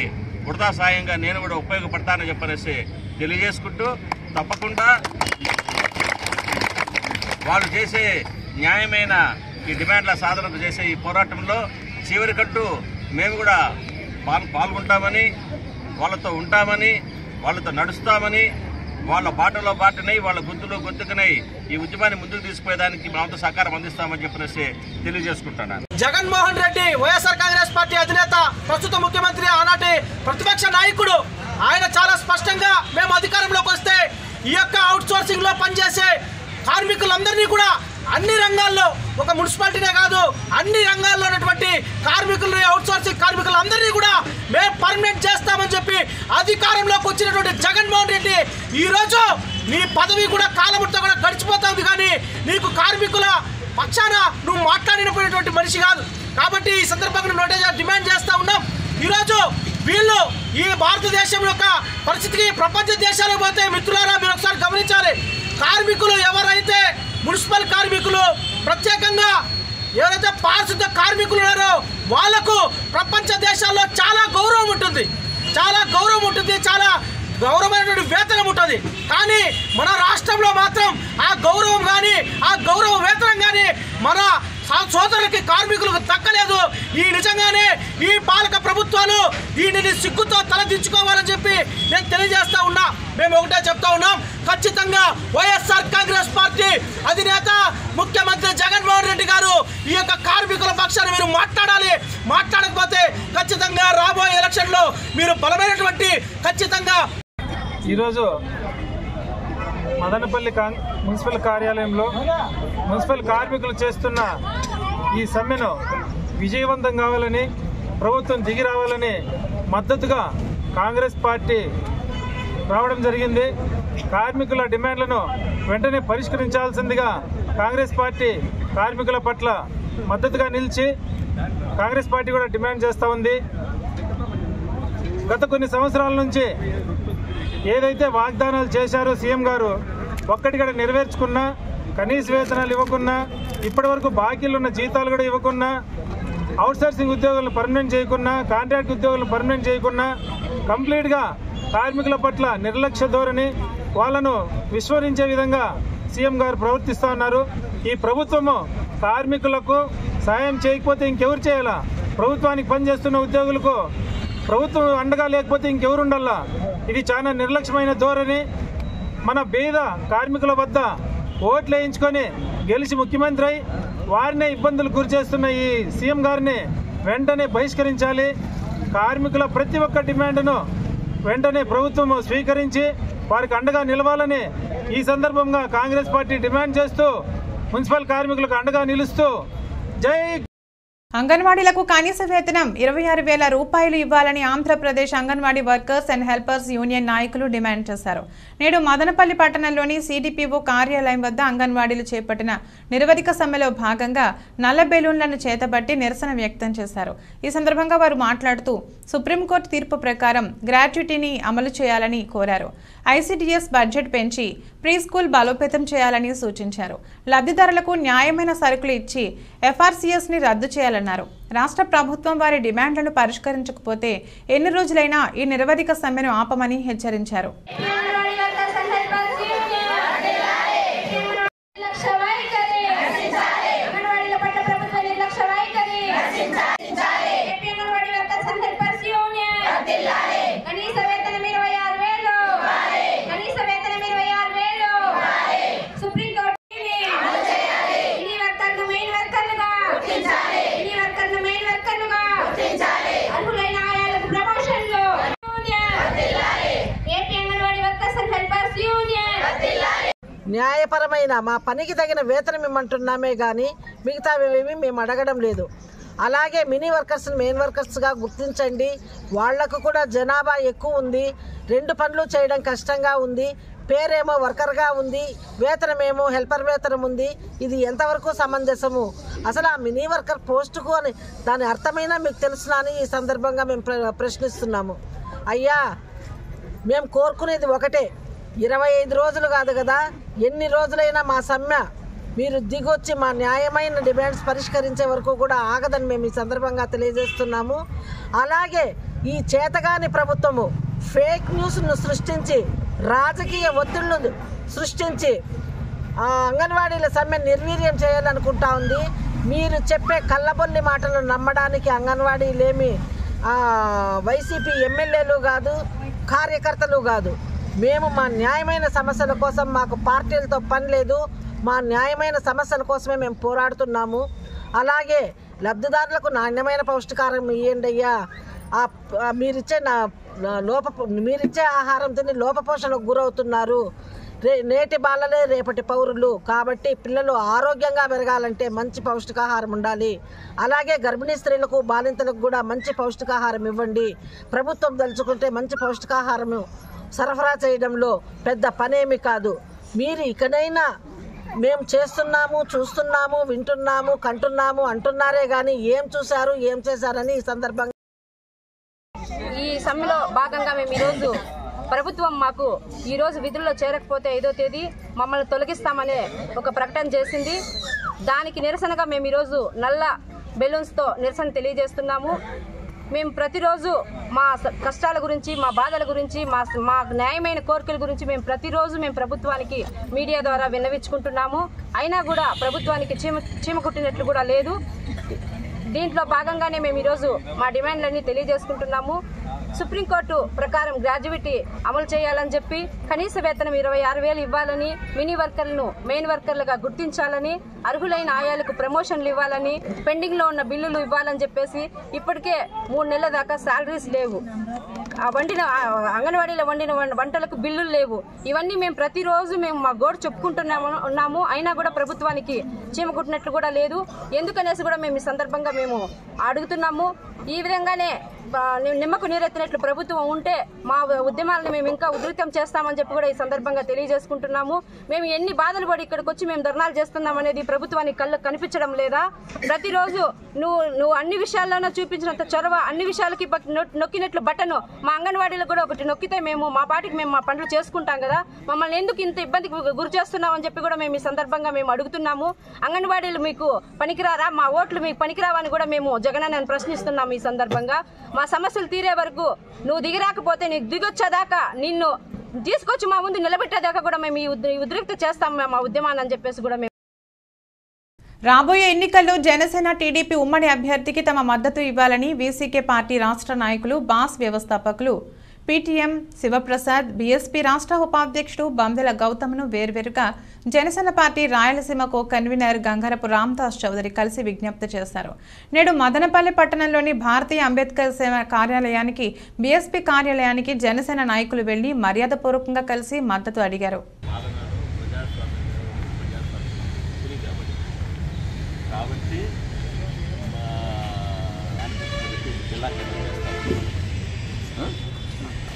H: ఉడతా సాయంగా నేను కూడా ఉపయోగపడతానని చెప్పనేసి తెలియజేసుకుంటూ తప్పకుండా వాళ్ళు చేసే న్యాయమైన ఈ డిమాండ్ల సాధనకు చేసే ఈ పోరాటంలో చివరికట్టు మేము కూడా పాల్గొంటామని వాళ్ళతో ఉంటామని వాళ్ళతో నడుస్తామని వాళ్ళ బాటలో బాటనై వాళ్ళ గొంతులో గొంతుకునై ఈ ఉద్యమాన్ని ముందుకు తీసుకుపోయేదానికి మా వంతు సహకారం అందిస్తామని చెప్పేసి తెలియజేసుకుంటున్నాను.
I: జగన్మోహన్ రెడ్డి వైఎస్ఆర్ కాంగ్రెస్ పార్టీ అధినేత, ప్రస్తుత ముఖ్యమంత్రి, ఆనాటి ప్రతిపక్ష నాయకుడు, ఆయన చాలా స్పష్టంగా మేము అధికారంలోకి వస్తే ఈ యొక్క అవుట్ సోర్సింగ్ లో పనిచేసే కార్మికులందరినీ కూడా అన్ని రంగాల్లో, ఒక మున్సిపాలిటీనే కాదు అన్ని రంగాల్లో ఉన్నటువంటి కార్మికులని, అవుట్ సోర్సింగ్ కార్మికులందరినీ కూడా మేము పర్మనెంట్ చేస్తామని చెప్పి అధికారంలోకి వచ్చినటువంటి జగన్మోహన్ రెడ్డి ఈరోజు నీ పదవి కూడా కాలముడితో కూడా గడిచిపోతుంది, కానీ నీకు కార్మికుల పక్షాన నువ్వు మాట్లాడినటువంటి మనిషి కాదు. కాబట్టి ఈ సందర్భంగా నోటీస్ డిమాండ్ చేస్తూ ఉన్నాం. ఈరోజు వీళ్ళు ఈ భారతదేశం యొక్క పరిస్థితికి ప్రపంచ దేశాలకు పోతే మిత్రులారా మీరు ఒకసారి గమనించాలి. కార్మికులు ఎవరైతే మున్సిపల్ కార్మికులు, ప్రత్యేకంగా ఎవరైతే పారిశుద్ధ కార్మికులు ఉన్నారో వాళ్లకు ప్రపంచ దేశాల్లో చాలా గౌరవం ఉంటుంది, చాలా గౌరవమైనటువంటి వేతనం ఉంటుంది. కానీ మన రాష్ట్రంలో మాత్రం ఆ గౌరవం కానీ ఆ గౌరవ వేతనం కానీ మన సోదరులకి కార్మికులకు దక్కలేదు. ఈ నిజంగానే ఈ పాలక ప్రభుత్వాలు దీనిని సిగ్గుతో తలదించుకోవాలని చెప్పి నేను తెలియజేస్తా ఉన్నా. మేము ఒకటే చెప్తా ఉన్నాం, ఖచ్చితంగా వైఎస్ఆర్ కాంగ్రెస్ పార్టీ అధినేత ముఖ్యమంత్రి జగన్మోహన్ రెడ్డి గారు ఈ యొక్క కార్మికుల పక్షాన మీరు మాట్లాడాలి. మాట్లాడకపోతే ఖచ్చితంగా రాబోయే ఎలక్షన్లో మీరు బలమైనటువంటి ఖచ్చితంగా.
J: ఈరోజు మదనపల్లి మున్సిపల్ కార్యాలయంలో మున్సిపల్ కార్మికులు చేస్తున్న ఈ సమ్మెను విజయవంతం కావాలని, ప్రభుత్వం దిగి రావాలని మద్దతుగా కాంగ్రెస్ పార్టీ రావడం జరిగింది. కార్మికుల డిమాండ్లను వెంటనే పరిష్కరించాల్సిందిగా కాంగ్రెస్ పార్టీ కార్మికుల పట్ల మద్దతుగా నిలిచి కాంగ్రెస్ పార్టీ కూడా డిమాండ్ చేస్తూ ఉంది. గత కొన్ని సంవత్సరాల నుంచి ఏదైతే వాగ్దానాలు చేశారో సీఎం గారు ఒక్కటి కూడా నెరవేర్చుకున్నా, కనీస వేతనాలు ఇవ్వకున్నా, ఇప్పటి వరకు బాకీలు ఉన్న జీతాలు కూడా ఇవ్వకున్నా, అవుట్సోర్సింగ్ ఉద్యోగులను పర్మనెంట్ చేయకున్నా, కాంట్రాక్ట్ ఉద్యోగులను పర్మనెంట్ చేయకున్నా కంప్లీట్గా కార్మికుల పట్ల నిర్లక్ష్య ధోరణి, వాళ్ళను విస్మరించే విధంగా సీఎం గారు ప్రవర్తిస్తూ ఉన్నారు. ఈ ప్రభుత్వము కార్మికులకు సాయం చేయకపోతే ఇంకెవరు చేయాలా? ప్రభుత్వానికి పనిచేస్తున్న ఉద్యోగులకు ప్రభుత్వం అండగా లేకపోతే ఇంకెవరు ఉండాలా? ఇది చాలా నిర్లక్ష్యమైన ధోరణి. మన పేద కార్మికుల వద్ద ఓట్లు వేయించుకొని గెలిచి ముఖ్యమంత్రి అయి వారినే ఇబ్బందులు గురిచేస్తున్న ఈ సీఎం గారిని వెంటనే బహిష్కరించాలి. కార్మికుల ప్రతి ఒక్క డిమాండ్ను వెంటనే ప్రభుత్వం స్వీకరించి వారికి అండగా నిలవాలని ఈ సందర్భంగా కాంగ్రెస్ పార్టీ డిమాండ్ చేస్తూ మున్సిపల్ కార్మికులకు అండగా నిలుస్తూ జై.
A: అంగన్వాడీలకు కనీస వేతనం 26,000 రూపాయలు ఇవ్వాలని Andhra Pradesh anganwadi workers and helpers union నాయకులు డిమాండ్ చేశారు. నేడు మదనపల్లి పట్టణంలోని సిడిపిఓ కార్యాలయం వద్ద అంగన్వాడీలు చేపట్టిన నిరవధిక సమ్మెలో భాగంగా నల్ల బెలూన్లను చేతబట్టి నిరసన వ్యక్తం చేశారు. ఈ సందర్భంగా వారు మాట్లాడుతూ సుప్రీంకోర్టు తీర్పు ప్రకారం గ్రాట్యుటీని అమలు చేయాలని కోరారు. ఐసిడిఎస్ బడ్జెట్ పెంచి ప్రీ స్కూల్ బలోపేతం చేయాలని సూచించారు. లబ్ధిదారులకు న్యాయమైన సరుకులు ఇచ్చి ఎఫ్ఆర్సిఎస్ ని రద్దు చేయాలన్నారు. రాష్ట్ర ప్రభుత్వం వారి డిమాండ్లను పరిష్కరించకపోతే ఎన్ని రోజులైనా ఈ నిరవధిక సమ్మెను ఆపమని హెచ్చరించారు.
K: న్యాయపరమైన మా పనికి తగిన వేతనం ఇమ్మంటున్నామే కానీ మిగతావేమీ మేము అడగడం లేదు. అలాగే మినీ వర్కర్స్ని మెయిన్ వర్కర్స్గా గుర్తించండి. వాళ్లకు కూడా జనాభా ఎక్కువ ఉంది, 2 పనులు చేయడం కష్టంగా ఉంది. పేరేమో వర్కర్గా ఉంది, వేతనమేమో హెల్పర్ వేతనం ఉంది. ఇది ఎంతవరకు సమంజసము? అసలు ఆ మినీ వర్కర్ పోస్టుకు అని దాని అర్థమైనా మీకు తెలుసునా అని ఈ సందర్భంగా మేము ప్రశ్నిస్తున్నాము. అయ్యా, మేము కోరుకునేది ఒకటే, 25 రోజులు కాదు కదా, ఎన్ని రోజులైనా మా సమ్మె మీరు దిగొచ్చి మా న్యాయమైన డిమాండ్స్ పరిష్కరించే వరకు కూడా ఆగదని మేము ఈ సందర్భంగా తెలియజేస్తున్నాము. అలాగే ఈ చేతగాని ప్రభుత్వము ఫేక్ న్యూస్ను సృష్టించి రాజకీయ ఒత్తిళ్లు సృష్టించి అంగన్వాడీల సమ్మె నిర్వీర్యం చేయాలనుకుంటా ఉంది. మీరు చెప్పే కళ్ళబొల్లి మాటలు నమ్మడానికి అంగన్వాడీలేమి వైసీపీ ఎమ్మెల్యేలు కాదు, కార్యకర్తలు కాదు. మేము మా న్యాయమైన సమస్యల కోసం మాకు పార్టీలతో పని లేదు, మా న్యాయమైన సమస్యల కోసమే మేము పోరాడుతున్నాము. అలాగే లబ్ధిదారులకు నాణ్యమైన పౌష్టికాహారం ఇవ్వండి అయ్యా. మీరిచ్చే ఆహారం తిని లోపపోషణకు గురవుతున్నారు. నేటి బాలలే రేపటి పౌరులు కాబట్టి పిల్లలు ఆరోగ్యంగా పెరగాలంటే మంచి పౌష్టికాహారం ఉండాలి. అలాగే గర్భిణీ స్త్రీలకు బాలింతలకు కూడా మంచి పౌష్టికాహారం ఇవ్వండి. ప్రభుత్వం తలుచుకుంటే మంచి పౌష్టికాహారం సరఫరా చేయడంలో పెద్ద పనేమి కాదు. మీరు ఇకనైనా మేము చేస్తున్నాము, చూస్తున్నాము, వింటున్నాము, కంటున్నాము అంటున్నారే కానీ ఏం చూశారు, ఏం చేశారని ఈ సందర్భంగా
L: ఈ సమ్మెలో భాగంగా మేము ఈరోజు ప్రభుత్వం మాకు ఈరోజు విధుల్లో చేరకపోతే 5వ తేదీ మమ్మల్ని తొలగిస్తామనే ఒక ప్రకటన చేసింది. దానికి నిరసనగా మేము ఈరోజు నల్ల బెలూన్స్తో నిరసన తెలియజేస్తున్నాము. మేము ప్రతిరోజు మా కష్టాల గురించి, మా బాధల గురించి, మా న్యాయమైన కోరికల గురించి ప్రతిరోజు ప్రభుత్వానికి మీడియా ద్వారా విన్నవించుకుంటున్నాము. అయినా కూడా ప్రభుత్వానికి చీమ కుట్టినట్లు కూడా లేదు. దీంట్లో భాగంగానే మేము ఈరోజు మా డిమాండ్లన్నీ తెలియజేసుకుంటున్నాము. సుప్రీంకోర్టు ప్రకారం గ్రాడ్యుయేటీ అమలు చేయాలని చెప్పి, కనీస వేతనం 26,000 ఇవ్వాలని, మినీ వర్కర్లను మెయిన్ వర్కర్లుగా గుర్తించాలని, అర్హులైన ఆయాలకు ప్రమోషన్లు ఇవ్వాలని, పెండింగ్లో ఉన్న బిల్లులు ఇవ్వాలని చెప్పేసి ఇప్పటికే 3 నెలల దాకా శాలరీస్ లేవు. అంగన్వాడీలో వండిన వంటలకు బిల్లులు లేవు. ఇవన్నీ మేము ప్రతిరోజు మా గోడు చెప్పుకుంటున్నాము. అయినా కూడా ప్రభుత్వానికి చీమ కుట్టినట్లు కూడా లేదు. ఎందుకనేసి కూడా మేము ఈ సందర్భంగా మేము అడుగుతున్నాము. ఈ విధంగానే నిమ్మకు నీరెత్తినట్లు ప్రభుత్వం ఉంటే మా ఉద్యమాలను మేము ఇంకా ఉధృతం చేస్తామని చెప్పి కూడా ఈ సందర్భంగా తెలియజేసుకుంటున్నాము. మేము ఎన్ని బాధలు పడి ఇక్కడికి వచ్చి మేము ధర్నాలు చేస్తున్నాం అనేది ప్రభుత్వానికి కళ్ళకు కనిపించడం లేదా? ప్రతిరోజు నువ్వు అన్ని విషయాల్లోనూ చూపించినంత చొరవ, అన్ని విషయాలకి నొక్కినట్లు బట్టను మా అంగన్వాడీలో కూడా ఒకటి నొక్కితే మేము మా పాటికి మేము మా పనులు చేసుకుంటాం కదా. మమ్మల్ని ఎందుకు ఇంత ఇబ్బందికి గురి చేస్తున్నాం అని చెప్పి కూడా మేము ఈ సందర్భంగా మేము అడుగుతున్నాము. అంగన్వాడీలు మీకు పనికిరారా, మా ఓట్లు మీకు పనికిరావని కూడా మేము జగనన్నని ప్రశ్నిస్తున్నాము. ఈ సందర్భంగా మా సమస్యలు తీరే వరకు నువ్వు దిగిరాకపోతే, నీకు దిగొచ్చేదాకా నిన్ను తీసుకొచ్చి మా ముందు నిలబెట్టేదాకా కూడా మేము ఈ ఉద్రిక్త చేస్తాం మా ఉద్యమాన్ని అని చెప్పేసి కూడా మేము.
A: రాబోయే ఎన్నికల్లో జనసేన టీడీపీ ఉమ్మడి అభ్యర్థికి తమ మద్దతు ఇవ్వాలని వీసీకే పార్టీ రాష్ట్ర నాయకులు, బాస్ వ్యవస్థాపకులు పీటీఎం శివప్రసాద్, బీఎస్పీ రాష్ట్ర ఉపాధ్యక్షుడు బందెల గౌతమ్ను వేర్వేరుగా Janasena party Rayalaseema co convener Gangarapu Ramadas Chowdary కలిసి విజ్ఞప్తి చేశారు. నేడు మదనపల్లి పట్టణంలోని భారతీయ అంబేద్కర్ సేవ కార్యాలయానికి, బీఎస్పీ కార్యాలయానికి జనసేన నాయకులు వెళ్లి మర్యాదపూర్వకంగా కలిసి మద్దతు అడిగారు.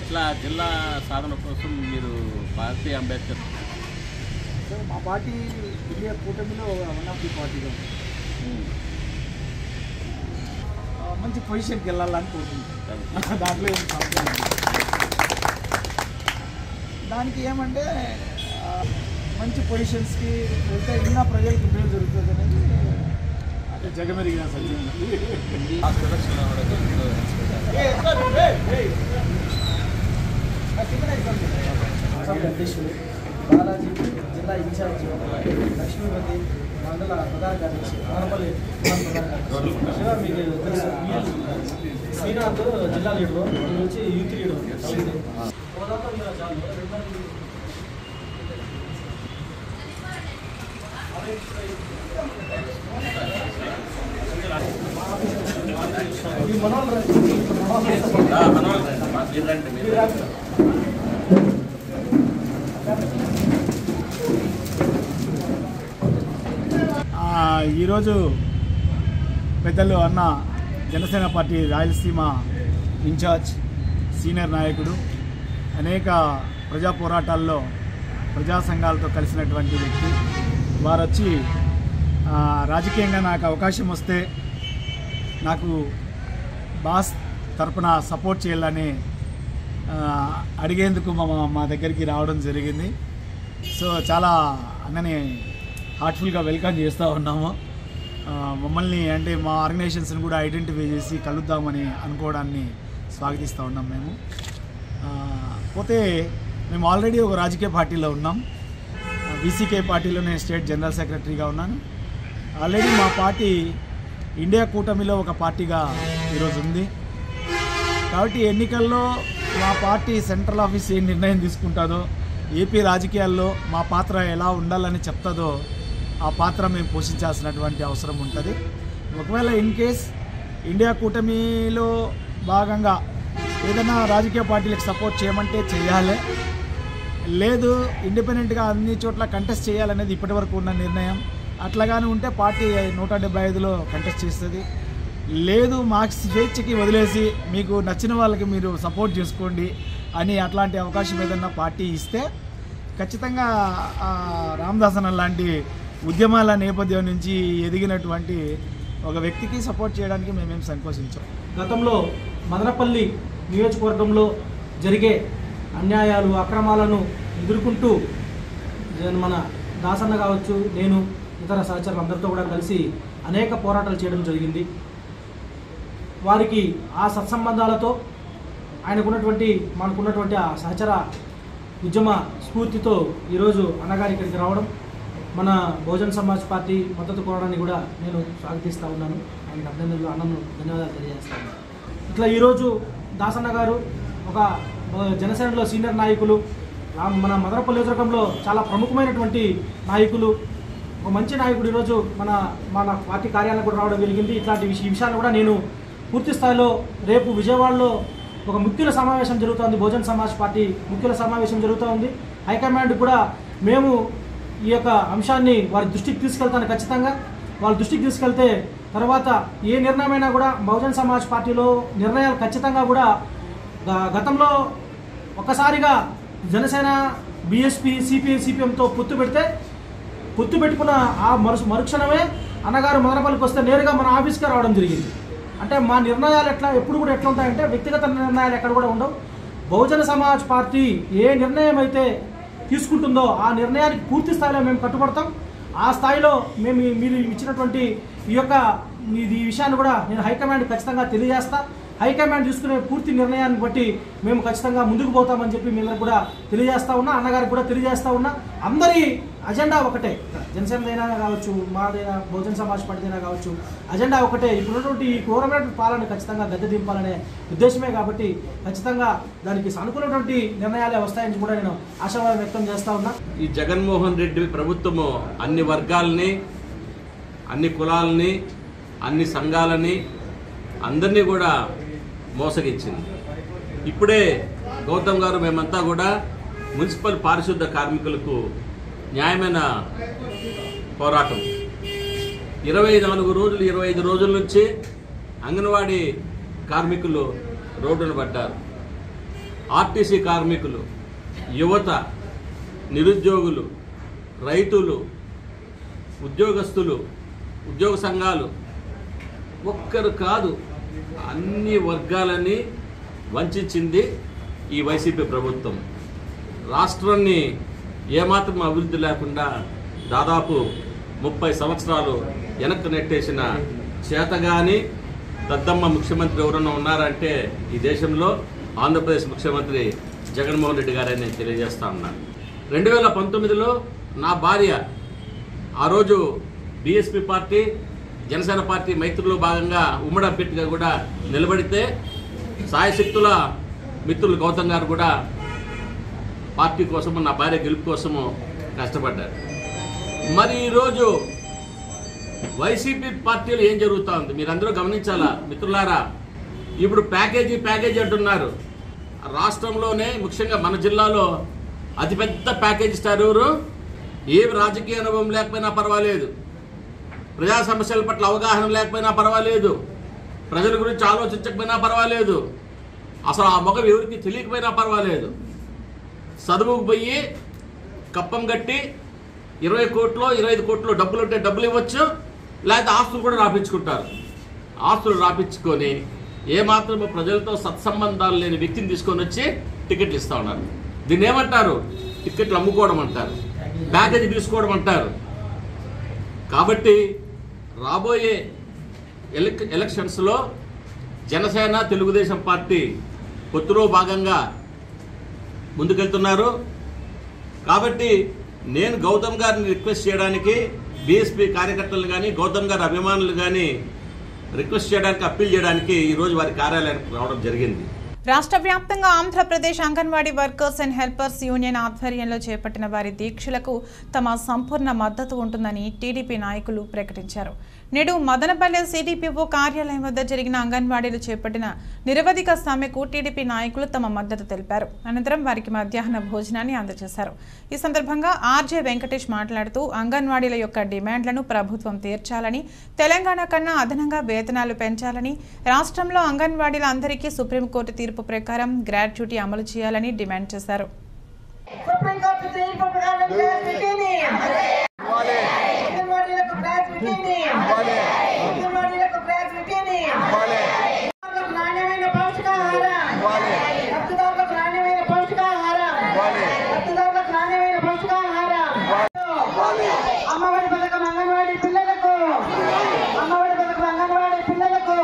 H: ఇట్లా జిల్లా సాధన కోసం మీరు భారతీయ అంబేద్కర్
M: మా పార్టీ ఇండియా కూటమిలో వన్ ఆఫ్ ది పార్టీగా మంచి పొజిషన్కి వెళ్ళాలని కోరుకుంటున్నాను. దాంట్లో ఏం ప్రాబ్లం లేదు. దానికి ఏమంటే మంచి పొజిషన్స్కి వెళ్తే ఇంకా ప్రజలకు మేలు జరుగుతుంది అనేది అంటే జగమెరిగిన సత్యం. అధ్యక్షుడు బాలాజీ, జిల్లా ఇన్ఛార్జ్ లక్ష్మీపతి, మండల ప్రధాన కార్యదర్శి మదనపల్లి శివ, మీకు తెలుసు శ్రీనాథ్ జిల్లా లీడరు, మీరు వచ్చి యూత్ లీడరు. ఈరోజు పెద్దలు అన్న Janasena party Rayalaseema in charge, senior నాయకుడు, అనేక ప్రజా పోరాటాల్లో
N: ప్రజా సంఘాలతో కలిసినటువంటి వ్యక్తి. వారు వచ్చి రాజకీయంగా నాకు అవకాశం వస్తే నాకు బాస్ తరపున సపోర్ట్ చేయాలని అడిగేందుకు మా దగ్గరికి రావడం జరిగింది. సో చాలా అన్నని హార్ట్ఫుల్గా వెల్కమ్ చేస్తూ ఉన్నాము. మమ్మల్ని అంటే మా ఆర్గనైజేషన్స్ని కూడా ఐడెంటిఫై చేసి కలుద్దామని అనుకోవడాన్ని స్వాగతిస్తూ ఉన్నాం. మేము పోతే మేము ఆల్రెడీ ఒక రాజకీయ పార్టీలో ఉన్నాం. బీసీకే పార్టీలో నేను స్టేట్ జనరల్ సెక్రటరీగా ఉన్నాను. ఆల్రెడీ మా పార్టీ ఇండియా కూటమిలో ఒక పార్టీగా ఈరోజు ఉంది. కాబట్టి ఎన్నికల్లో మా పార్టీ సెంట్రల్ ఆఫీస్ ఏ నిర్ణయం తీసుకుంటుందో, ఏపీ రాజకీయాల్లో మా పాత్ర ఎలా ఉండాలని చెప్తుందో ఆ పాత్ర మేము పోషించాల్సినటువంటి అవసరం ఉంటుంది. ఒకవేళ ఇన్ కేస్ ఇండియా కూటమిలో భాగంగా ఏదైనా రాజకీయ పార్టీలకు సపోర్ట్ చేయమంటే చేయాలి, లేదు ఇండిపెండెంట్గా అన్ని చోట్ల కంటెస్ట్ చేయాలనేది ఇప్పటివరకు ఉన్న నిర్ణయం. అట్లాగానే ఉంటే పార్టీ 175లో కంటెస్ట్ చేస్తుంది. లేదు మాకు స్వేచ్ఛకి వదిలేసి మీకు నచ్చిన వాళ్ళకి మీరు సపోర్ట్ చేసుకోండి అని అట్లాంటి అవకాశం ఏదన్నా పార్టీ ఇస్తే ఖచ్చితంగా రామదాస్ అన్న లాంటి ఉద్యమాల నేపథ్యం నుంచి ఎదిగినటువంటి ఒక వ్యక్తికి సపోర్ట్ చేయడానికి మేమేం సంకోచించాం.
M: గతంలో మదనపల్లి నియోజకవర్గంలో జరిగే అన్యాయాలు అక్రమాలను ఎదుర్కొంటూ మన దాసన్న కావచ్చు, నేను ఇతర సహచరులు అందరితో కూడా కలిసి అనేక పోరాటాలు చేయడం జరిగింది. వారికి ఆ సత్సంబంధాలతో మనకున్నటువంటి ఆ సహచర ఉద్యమ స్ఫూర్తితో ఈరోజు అన్నగారి ఇక్కడికి రావడం, మన బహుజన్ సమాజ్ పార్టీ మద్దతు కోరడాన్ని కూడా నేను స్వాగతిస్తూ ఉన్నాను. ఆయన అభినందనలు అన్నను ధన్యవాదాలు తెలియజేస్తాను. ఇట్లా ఈరోజు దాసన్న గారు ఒక జనసేనలో సీనియర్ నాయకులు, మన మదనపల్లి నియోజకవర్గంలో చాలా ప్రముఖమైనటువంటి నాయకులు, ఒక మంచి నాయకుడు ఈరోజు మన పార్టీ కార్యాలయం కూడా రావడం జరిగింది. ఇట్లాంటి విషయాలు కూడా నేను పూర్తి స్థాయిలో రేపు విజయవాడలో ఒక ముఖ్యుల సమావేశం జరుగుతుంది. బహుజన్ సమాజ్ పార్టీ ముఖ్యుల సమావేశం జరుగుతూ ఉంది. హైకమాండ్ కూడా మేము ఈ యొక్క అంశాన్ని వారి దృష్టికి తీసుకెళ్తాను. ఖచ్చితంగా వాళ్ళ దృష్టికి తీసుకెళ్తే తర్వాత ఏ నిర్ణయమైనా కూడా బహుజన్ సమాజ్ పార్టీలో నిర్ణయాలు ఖచ్చితంగా కూడా గతంలో ఒక్కసారిగా జనసేన, బీఎస్పీ, సిపిఎంతో పొత్తు పెట్టుకున్న ఆ మరుక్షణమే అన్నగారు మదనపల్లికి వస్తే నేరుగా మన ఆఫీస్కి రావడం జరిగింది. అంటే మా నిర్ణయాలు ఎప్పుడు కూడా ఎట్లా ఉంటాయంటే వ్యక్తిగత నిర్ణయాలు ఎక్కడ కూడా ఉండవు. బహుజన సమాజ్ పార్టీ ఏ నిర్ణయం అయితే తీసుకుంటుందో ఆ నిర్ణయానికి పూర్తి స్థాయిలో మేము కట్టుబడతాం. ఆ స్థాయిలో మీరు ఇచ్చినటువంటి ఈ విషయాన్ని కూడా నేను హైకమాండ్ ఖచ్చితంగా తెలియజేస్తా. హైకమాండ్ తీసుకునే పూర్తి నిర్ణయాన్ని బట్టి మేము ఖచ్చితంగా ముందుకు పోతామని చెప్పి మీ అందరికి కూడా తెలియజేస్తా ఉన్నా, అన్నగారికి కూడా తెలియజేస్తా ఉన్నా. అందరి అజెండా ఒకటే, జనసేనదైనా కావచ్చు, మాదైనా బహుజన్ సమాజ్ పార్టీదైనా కావచ్చు, అజెండా ఒకటే. ఇప్పుడున్నటువంటి ఈ క్రూరమైన పాలన ఖచ్చితంగా గద్దె దింపాలనే ఉద్దేశమే కాబట్టి ఖచ్చితంగా దానికి సానుకూలమైనటువంటి నిర్ణయాలే వస్తాయని కూడా నేను ఆశావాదం వ్యక్తం చేస్తా ఉన్నా.
H: ఈ జగన్మోహన్ రెడ్డి ప్రభుత్వము అన్ని వర్గాలని, అన్ని కులాలని, అన్ని సంఘాలని, అందరినీ కూడా మోసగించింది. ఇప్పుడే గౌతమ్ గారు మేమంతా కూడా మున్సిపల్ పారిశుద్ధ కార్మికులకు న్యాయమైన పోరాటం 25 రోజుల నుంచి అంగన్వాడీ కార్మికులు రోడ్డున పడ్డారు. ఆర్టీసీ కార్మికులు, యువత, నిరుద్యోగులు, రైతులు, ఉద్యోగస్తులు, ఉద్యోగ సంఘాలు, ఒక్కరు కాదు అన్ని వర్గాలని వంచింది ఈ వైసీపీ ప్రభుత్వం. రాష్ట్రాన్ని ఏమాత్రం అభివృద్ధి లేకుండా దాదాపు 30 సంవత్సరాలు వెనక్కి నెట్టేసిన చేతగాని దద్దమ్మ ముఖ్యమంత్రి ఎవరన్నా ఉన్నారంటే ఈ దేశంలో ఆంధ్రప్రదేశ్ ముఖ్యమంత్రి జగన్మోహన్ రెడ్డి గారని నేను తెలియజేస్తా ఉన్నాను. 2019లో నా భార్య ఆ రోజు బీఎస్పీ పార్టీ, జనసేన పార్టీ మైత్రుల్లో భాగంగా ఉమ్మడి అభ్యర్థిగా కూడా నిలబడితే సాయశక్తుల మిత్రులు గౌతమ్ గారు కూడా పార్టీ కోసము, నా భార్య గెలుపు కోసము కష్టపడ్డారు. మరి ఈరోజు వైసీపీ పార్టీలో ఏం జరుగుతూ ఉంది మీరందరూ గమనించాలా మిత్రులారా. ఇప్పుడు ప్యాకేజీ అంటున్నారు. రాష్ట్రంలోనే ముఖ్యంగా మన జిల్లాలో అతిపెద్ద ప్యాకేజీ స్టార్ ఎవరు? ఏమి రాజకీయ అనుభవం లేకపోయినా పర్వాలేదు, ప్రజా సమస్యల పట్ల అవగాహన లేకపోయినా పర్వాలేదు, ప్రజల గురించి ఆలోచించకపోయినా పర్వాలేదు, అసలు ఆ మొగం ఎవరికి తెలియకపోయినా పర్వాలేదు, చదువుకు పోయి కప్పం కట్టి 20 కోట్లు 25 కోట్లు డబ్బులు ఉంటే డబ్బులు ఇవ్వచ్చు, లేకపోతే ఆస్తులు కూడా రాపించుకుంటారు. ఆస్తులు రాపించుకొని ఏమాత్రమో ప్రజలతో సత్సంబంధాలు లేని వ్యక్తిని తీసుకొని వచ్చి టికెట్లు ఇస్తూ ఉన్నారు. దీన్ని ఏమంటారు? టికెట్లు అమ్ముకోవడం అంటారు, ప్యాకేజీ తీసుకోవడం అంటారు. కాబట్టి రాబోయే ఎలక్షన్స్లో జనసేన తెలుగుదేశం పార్టీ పొత్తులో భాగంగా ముందుకెళ్తున్నారు. కాబట్టి నేను గౌతమ్ గారిని రిక్వెస్ట్ చేయడానికి, బీఎస్పీ కార్యకర్తలు కానీ గౌతమ్ గారి అభిమానులు కానీ రిక్వెస్ట్ చేయడానికి, అప్పీల్ చేయడానికి ఈరోజు వారి కార్యాలయానికి రావడం జరిగింది.
A: రాష్ట్ర వ్యాప్తంగా Andhra Pradesh anganwadi workers and helpers union ఆధ్వర్యంలో చేపట్టిన వారి దీక్షలకు తమ సంపూర్ణ మద్దతు ఉంటుందని టీడీపీ నాయకులు ప్రకటించారు. నేడు మదనపల్లె సిడిపిఓ కార్యాలయం వద్ద జరిగిన అంగన్వాడీలు చేపట్టిన నిరవధిక సమ్మెకు టీడీపీ నాయకులు తమ మద్దతు తెలిపారు. అనంతరం వారికి మధ్యాహ్న భోజనాన్ని అందజేశారు. ఈ సందర్భంగా ఆర్జే వెంకటేష్ మాట్లాడుతూ అంగన్వాడీల యొక్క డిమాండ్లను ప్రభుత్వం తీర్చాలని, తెలంగాణ కన్నా అదనంగా వేతనాలు పెంచాలని, రాష్ట్రంలో అంగన్వాడీల అందరికీ సుప్రీంకోర్టు తీర్పు ప్రకారం గ్రాట్యుటీ అమలు చేయాలని డిమాండ్ చేశారు.
O: అమ్మఒడి పథకం అంగన్వాడీ పిల్లలకు, అమ్మఒడి పథకం అంగన్వాడీ పిల్లలకు,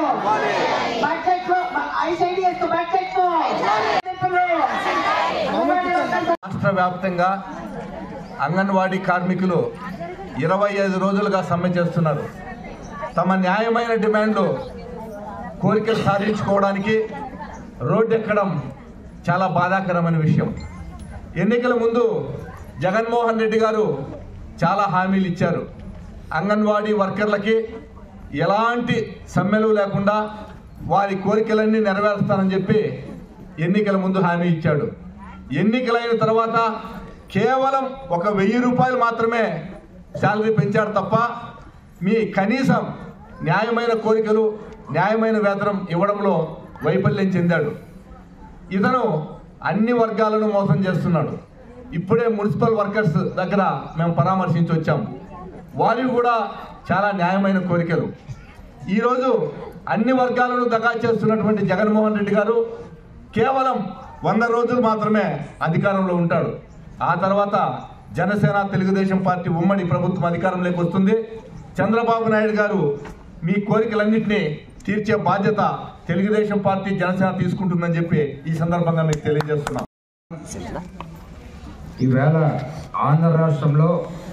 C: రాష్ట్ర వ్యాప్తంగా అంగన్వాడీ కార్మికులు 25 రోజులుగా సమ్మె చేస్తున్నారు. తమ న్యాయమైన డిమాండ్లు, కోరికలు సాధించుకోవడానికి రోడ్డు ఎక్కడం చాలా బాధాకరమైన విషయం. ఎన్నికల ముందు జగన్మోహన్ రెడ్డి గారు చాలా హామీలు ఇచ్చారు. అంగన్వాడీ వర్కర్లకి ఎలాంటి సమ్మెలు లేకుండా వారి కోరికలన్నీ నెరవేరుస్తానని చెప్పి ఎన్నికల ముందు హామీ ఇచ్చాడు. ఎన్నికలైన తర్వాత కేవలం 1000 రూపాయలు మాత్రమే శాలరీ పెంచాడు తప్ప మీ కనీసం న్యాయమైన కోరికలు, న్యాయమైన వేతనం ఇవ్వడంలో వైఫల్యం చెందాడు. ఇతను అన్ని వర్గాలను మోసం చేస్తున్నాడు. ఇప్పుడే మున్సిపల్ వర్కర్స్ దగ్గర మేము పరామర్శించి వచ్చాము. వారికి కూడా చాలా న్యాయమైన కోరికలు. ఈరోజు అన్ని వర్గాలను దగా చేస్తున్నటువంటి జగన్మోహన్ రెడ్డి గారు కేవలం 100 రోజులు మాత్రమే అధికారంలో ఉంటాడు. ఆ తర్వాత జనసేన తెలుగుదేశం పార్టీ ఉమ్మడి ప్రభుత్వం అధికారంలోకి వస్తుంది. చంద్రబాబు నాయుడు గారు మీ కోరికలన్నింటినీ తీర్చే బాధ్యత తెలుగుదేశం పార్టీ జనసేన తీసుకుంటుందని చెప్పి ఈ సందర్భంగా మీకు తెలియజేస్తున్నాం.
P: ఈవేళ ఆంధ్ర రాష్ట్రంలో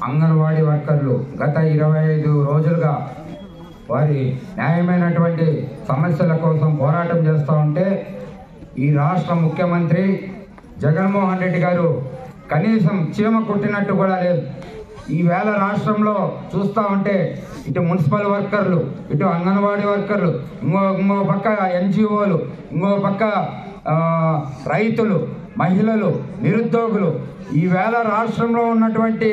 P: అంగన్వాడీ వర్కర్లు గత 25 రోజులుగా వారి న్యాయమైనటువంటి సమస్యల కోసం పోరాటం చేస్తూ ఉంటే ఈ రాష్ట్ర ముఖ్యమంత్రి జగన్మోహన్ రెడ్డి గారు కనీసం చీమ కుట్టినట్టు కూడా లేదు. ఈవేళ రాష్ట్రంలో చూస్తూ ఉంటే ఇటు మున్సిపల్ వర్కర్లు, ఇటు అంగన్వాడీ వర్కర్లు, ఇంకో పక్క ఎన్జిఓలు, ఇంకో పక్క రైతులు, మహిళలు, నిరుద్యోగులు, ఈవేళ రాష్ట్రంలో ఉన్నటువంటి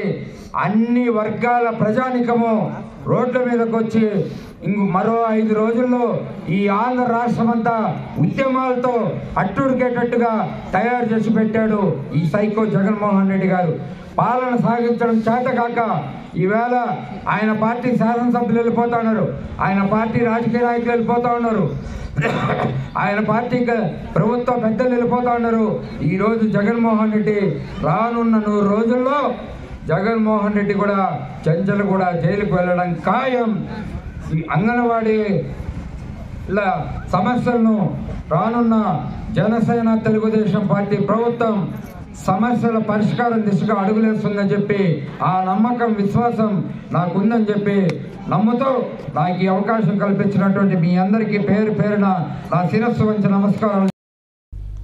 P: అన్ని వర్గాల ప్రజానికము రోడ్ల మీదకి వచ్చి మరో 5 రోజుల్లో ఈ ఆంధ్ర రాష్ట్రం అంతా ఉద్యమాలతో అట్టుడికేటట్టుగా తయారు చేసి పెట్టాడు ఈ సైకో జగన్మోహన్ రెడ్డి గారు. పాలన సాగించడం చేతకాక ఈవేళ ఆయన పార్టీ శాసనసభ్యులు వెళ్ళిపోతా ఉన్నారు, ఆయన పార్టీ రాజకీయ నాయకులు వెళ్ళిపోతా ఉన్నారు, ఆయన పార్టీ ప్రభుత్వ పెద్దలు వెళ్ళిపోతా ఉన్నారు. ఈరోజు జగన్మోహన్ రెడ్డి రానున్న 100 రోజుల్లో జగన్మోహన్ రెడ్డి కూడా చెంచలు కూడా జైలుకు వెళ్ళడం ఖాయం. ఈ అంగన్వాడీ సమస్యలను రానున్న జనసేన తెలుగుదేశం పార్టీ ప్రభుత్వం సమస్యల పరిష్కారం దిశగా అడుగులేస్తుందని చెప్పి ఆ నమ్మకం, విశ్వాసం నాకుందని చెప్పి నమ్ముతూ నాకు ఈ అవకాశం కల్పించినటువంటి మీ అందరికీ పేరు పేరున నా శిరస్సు వంచి నమస్కారాలు.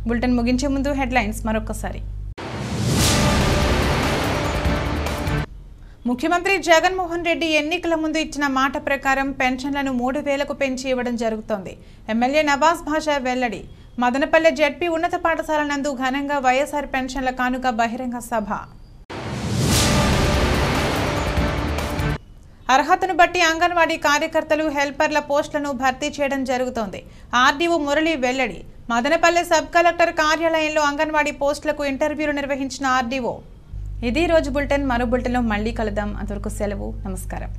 A: బులెటిన్ ముగించే ముందు హెడ్లైన్స్ మరొకసారి. ముఖ్యమంత్రి జగన్మోహన్ రెడ్డి ఎన్నికల ముందు ఇచ్చిన మాట ప్రకారం పెన్షన్లను 3000కు పెంచి ఇవ్వడం జరుగుతోంది. ఎమ్మెల్యే నవాజ్ భాషా వెల్లడి. మదనపల్లె జెడ్పీ ఉన్నత పాఠశాల నందు ఘనంగా వైఎస్ఆర్ పెన్షన్ల కానుక బహిరంగ సభ. అర్హతను బట్టి అంగన్వాడీ కార్యకర్తలు, హెల్పర్ల పోస్టులను భర్తీ చేయడం జరుగుతోంది. ఆర్డీఓ మురళి వెల్లడి. మదనపల్లె సబ్ కలెక్టర్ కార్యాలయంలో అంగన్వాడీ పోస్టులకు ఇంటర్వ్యూలు నిర్వహించిన ఆర్డీఓ. ఇది రోజు బులెటిన్. మరో బులెటిన్లో మళ్ళీ కలుద్దాం. అంతవరకు సెలవు. నమస్కారం.